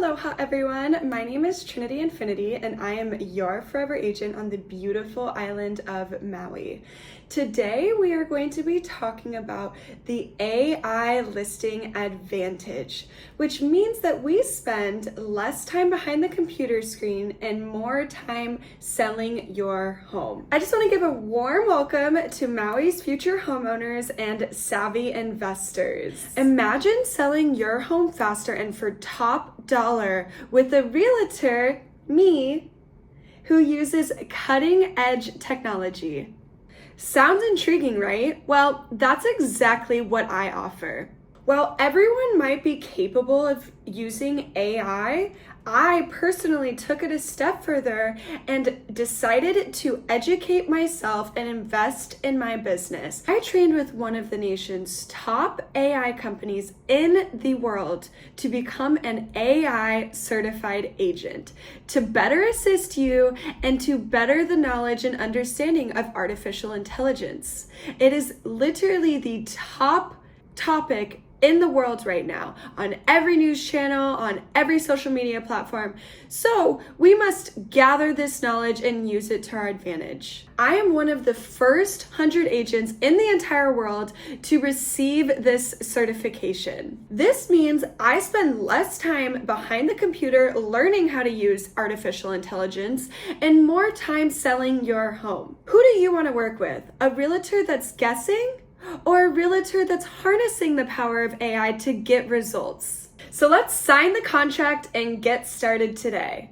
Aloha everyone, my name is Trinity Infinity and I am your forever agent on the beautiful island of Maui. Today we are going to be talking about the AI listing advantage, which means that we spend less time behind the computer screen and more time selling your home. I just want to give a warm welcome to Maui's future homeowners and savvy investors. Imagine selling your home faster and for top dollar with a realtor, me, who uses cutting edge technology. Sounds intriguing, right? Well, that's exactly what I offer. While everyone might be capable of using AI, I personally took it a step further and decided to educate myself and invest in my business. I trained with one of the nation's top AI companies in the world to become an AI certified agent, to better assist you and to better the knowledge and understanding of artificial intelligence. It is literally the top topic in the world right now, on every news channel, on every social media platform. So we must gather this knowledge and use it to our advantage. I am one of the first 100 agents in the entire world to receive this certification. This means I spend less time behind the computer learning how to use artificial intelligence and more time selling your home. Who do you want to work with? A realtor that's guessing? Or a realtor that's harnessing the power of AI to get results? So let's sign the contract and get started today.